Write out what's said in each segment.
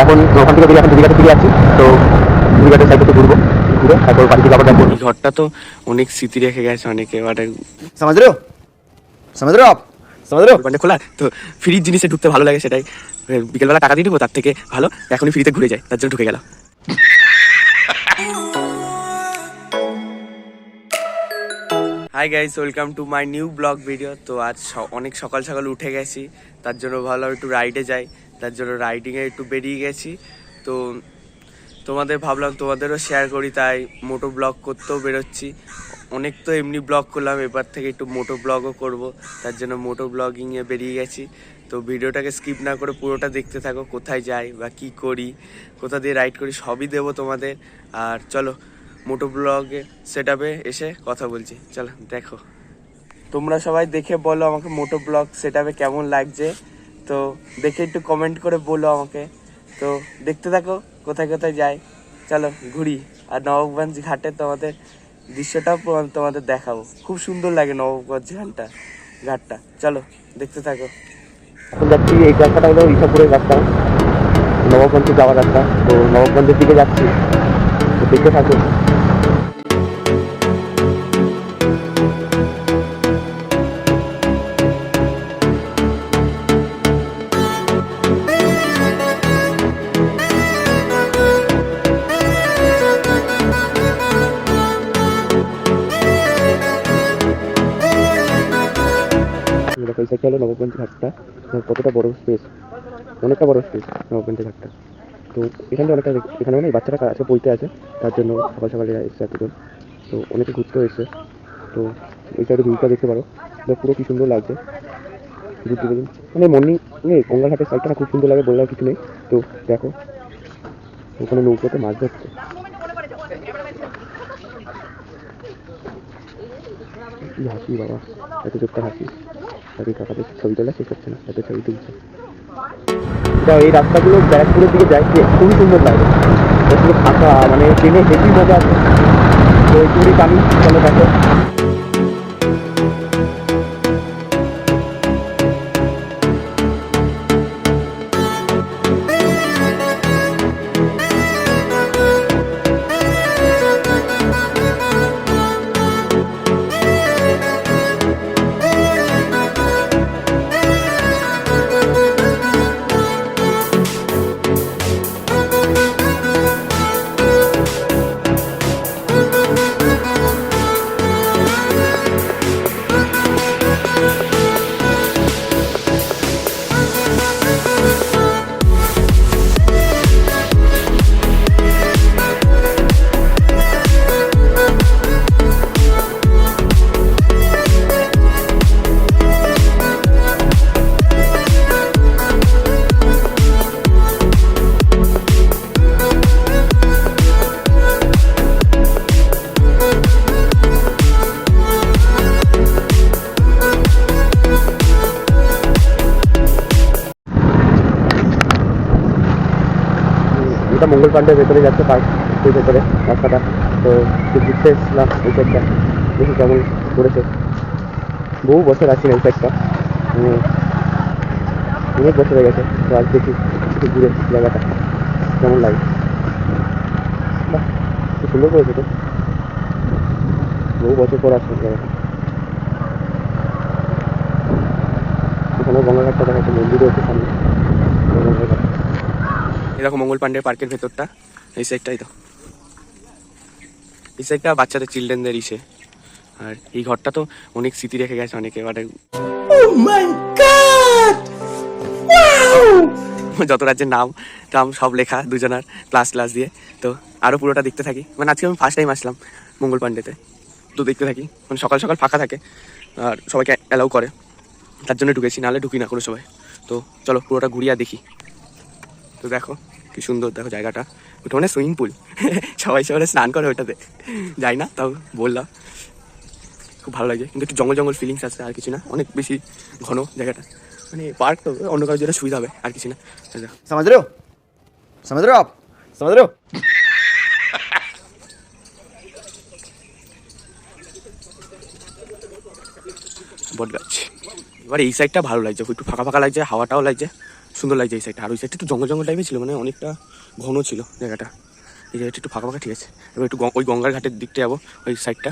এখন ওখান থেকে এখন দিঘাতে ফিরে যাচ্ছি। তো দিঘাটের সাইডে একটু ঘুরবো, ঘুরে তারপর বাড়ি থেকে আবার যাবো। এই ঘরটা তো অনেক স্মৃতি রেখে গেছে অনেকে, বাট समझ रहे हो समझ रहे हो आप समझ रहे हो। দোকানটা খোলা তো ফ্রির জিনিসে ঢুকতে ভালো লাগে, সেটাই বিকেলবেলা টাকা দিয়ে দেবো, তার থেকে ভালো এখনই ফ্রিতে ঘুরে যায়, তার জন্য ঢুকে গেলাম। Hi guys, welcome to my new blog video. তো আজ অনেক সকাল সকাল উঠে গেছি, তার জন্য ভাবলাম একটু রাইডে যাই, তার জন্য রাইডিংয়ে একটু বেরিয়ে গেছি। তো ভাবলাম তোমাদেরও শেয়ার করি, তাই মোটো ব্লগ করতেও বেরোচ্ছি। অনেক তো এমনি ব্লগ করলাম, এবার থেকে একটু মোটো ব্লগও করব, তার জন্য মোটো ব্লগিংয়ে বেরিয়ে গেছি। তো ভিডিওটাকে স্কিপ না করে পুরোটা দেখতে থাকো, কোথায় যাই বা কী করি, কোথা দিয়ে রাইড করি সবই দেবো তোমাদের। আর চলো মোটো ব্লগে সেটআপে এসে কথা বলছি, চলো দেখো। তোমরা সবাই দেখে বলো আমাকে মোটো ব্লগ সেটআপে কেমন লাগছে, তো দেখে একটু কমেন্ট করে বলো আমাকে। তো দেখতে থাকো কোথায় কোথায় যাই, চলো ঘুরি। আর নবাবগঞ্জ ঘাটে তোমাদের দৃশ্যটাও তোমাদের দেখাবো, খুব সুন্দর লাগে নবাবগঞ্জ ঘাটটা। চলো দেখতে থাকো। এখন যাচ্ছি, এই রাস্তাটা হলো ইসাপুরের রাস্তা, নবাবগঞ্জে যাওয়ার রাস্তা। তো নবাবগঞ্জের দিকে যাচ্ছি, তো দেখতে থাকো। দেখো এই সাইডটা হলো নবাবগঞ্জ ঘাটটা, কতটা বড় স্পেস, অনেকটা বড় স্পেস নবাবগঞ্জ ঘাটটা। তো এখানে অনেকটা, এখানে মানে বাচ্চারা আজকে বইতে আছে, তার জন্য সকাল সকালে এসছে এতজন। তো অনেকে ঘুরতেও এসছে। তো এই সাইডে ভিউটা দেখতে পারো, পুরো কি সুন্দর লাগছে ঘুরতে দেখুন। মানে মর্নিং গঙ্গাঘাটের সাইডটা খুব সুন্দর লাগে, বলার কিছু নেই। তো দেখো ওখানে নৌকাতে মাছ ধরছে। কি হাসি বাবা, এত চোখটা হাসি, তাদের কাকাদের ছবি তোলা শেষ হচ্ছে না, এত ছবি তুলছে। এটা এই রাস্তাগুলো ব্যারাকপুরের দিকে যায়, খুবই সুন্দর লাগে, পুরো ফাঁকা, মানে ট্রেনে হেভি মজা আছে। তো একটুখানি টানি, চলো দেখো। এটা মঙ্গল পান্ডের ভেতরে যাচ্ছে, পার্কের ভেতরে রাস্তাটা। তো ঘুরতে এসেছিলাম এই সাইডটা, দেখি কেমন করেছে। বহু বছর আছি না এই সাইডটা, অনেক বছর হয়ে গেছে। তো আজ দেখি একটু ঘুরে জায়গাটা কেমন লাগে। বাহ, খুব সুন্দর করেছে তো, বহু বছর পর আসছে জায়গাটা। এখানে গঙ্গাঘাটটা দেখা যাচ্ছে, মন্দিরও হচ্ছে সামনে গঙ্গাঘাট। এরকম মঙ্গল পান্ডের পার্কের ভেতরটা এই সাইডটাই, তো এই সাইডটা বাচ্চাদের চিলড্রেনদের ইসে। আর এই ঘরটা তো অনেক স্মৃতি রেখে গেছে অনেকে, বাট যত রাজ্যের নাম সব লেখা দুজনার ক্লাস দিয়ে। তো আরও পুরোটা দেখতে থাকি। মানে আজকে আমি ফার্স্ট টাইম আসলাম মঙ্গল পান্ডেতে, তো দেখতে থাকি। মানে সকাল সকাল ফাঁকা থাকে আর সবাইকে অ্যালাউ করে, তার জন্য ঢুকেছি, নাহলে ঢুকি না কোনো সময়। তো চলো পুরোটা ঘুরিয়ে দেখি। তো দেখো কি সুন্দর, দেখো জায়গাটা। ওটা মানে সুইমিং পুল, সবাই স্নান করে ওটাতে, যাই না তাও বললাম। খুব ভালো লাগে, কিন্তু একটু জঙ্গল জঙ্গল ফিলিংস আছে, আর কিছু না। অনেক বেশি ঘন জায়গাটা, মানে পার্ক তো অন্য কারোর জন্য সুবিধা হবে, আর কিছু না। समझ रहे हो समझ रहे हो आप समझ रहे हो। বট গাছ। এবার এই সাইডটা ভালো লাগছে, একটু ফাঁকা ফাঁকা লাগছে, হাওয়াটাও লাগছে, সুন্দর লাগছে এই সাইডটা। আর ওই সাইডটা একটু জঙ্গল জঙ্গল টাইপের ছিল, মানে অনেকটা ঘন ছিল জায়গাটা। এই জায়গাটা একটু ফাঁকা ফাঁকা, ঠিক আছে। এবার একটু ওই গঙ্গার ঘাটের দিকটা যাবো, ওই সাইডটা।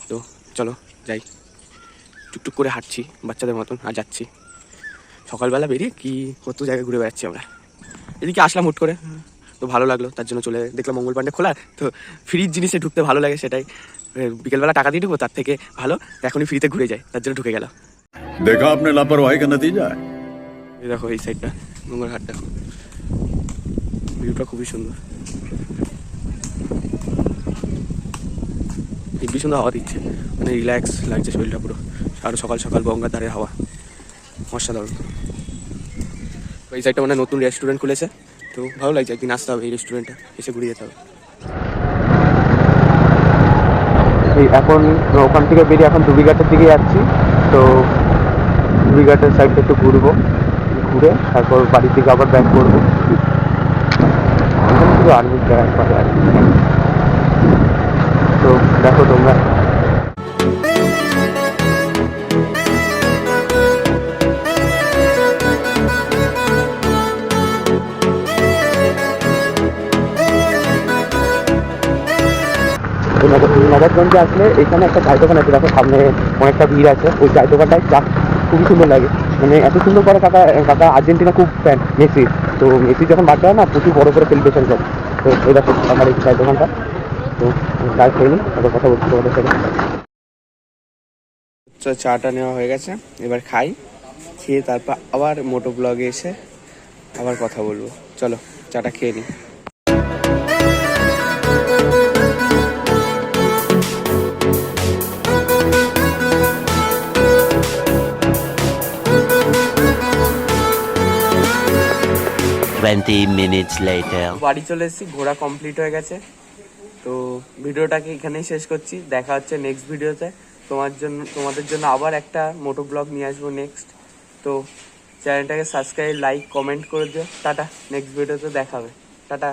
তো চলো যাই। টুকটুক করে হাঁটছি বাচ্চাদের মতন, আর যাচ্ছি সকালবেলা বেরিয়ে কি কত জায়গায় ঘুরে বেড়াচ্ছি আমরা। এদিকে আসলাম হুট করে, তো ভালো লাগলো, তার জন্য চলে দেখলাম মঙ্গল পান্ডে খোলা। তো ফ্রির জিনিসে ঢুকতে ভালো লাগে, সেটাই বিকেলবেলা টাকা দিয়ে ঢুকবো, তার থেকে ভালো এখনই ফ্রিতে ঘুরে যায়, তার জন্য ঢুকে গেল। देखा आपने लापरवाही का नतीजा है। এই দেখো এই সাইডটা গঙ্গার ঘাটটা, ভিউটা খুবই সুন্দর, হেবি সুন্দর হাওয়া দিচ্ছে, মানে রিল্যাক্স লাগছে শরীরটা পুরো। আরও সকাল সকাল গঙ্গার ধারে হাওয়া অসাধারণ। এই সাইডটা মানে নতুন রেস্টুরেন্ট খুলেছে, তো ভালো লাগছে, একদিন আসতে হবে এই রেস্টুরেন্টটা, এসে ঘুরে যেতে হবে। এই এখন ওখান থেকে বেরিয়ে এখন ধুবিঘাটের দিকে যাচ্ছি। তো ধুবিঘাটের সাইডটা একটু ঘুরবো, ঘুরে তারপর বাড়ির দিকে আবার ব্যাক করবো। এখানে শুধু আর্মির জায়গা পাবে আর কি। তো দেখো তোমরা, নবাবগঞ্জে আসলে এখানে একটা চায়ের দোকান আছে, দেখো সামনে অনেকটা ভিড় আছে। ওই চায়ের দোকানটায় চা খুবই সুন্দর লাগে, মানে এত সুন্দর করে কাকা কাকা আর্জেন্টিনা খুব ফ্যান মেসির। তো মেসি যখন বাচ্চা হয় না, প্রচুর বড় করে সেলিব্রেশন করে। তো এই দেখো কাকার এই চায়ের দোকানটা। তো চা খেয়ে নিই, তারপর কথা বলছি তোমাদের সাথে। চাটা নেওয়া হয়ে গেছে, এবার খাই, খেয়ে তারপর আবার মোটো ব্লগে এসে আবার কথা বলবো। চলো চাটা খেয়ে নিই। 20 minutes later. বাড়ি চলে এসেছি, ঘোরা কমপ্লিট হয়ে গেছে। তো ভিডিওটাকে এখানেই শেষ করছি, দেখা হচ্ছে নেক্সট ভিডিওতে। তোমাদের জন্য আবার একটা মোটো ব্লগ নিয়ে আসবো নেক্সট। তো চ্যানেলটাকে সাবস্ক্রাইব, লাইক, কমেন্ট করে দিও। টাটা, নেক্সট ভিডিওতে দেখা হবে। টাটা।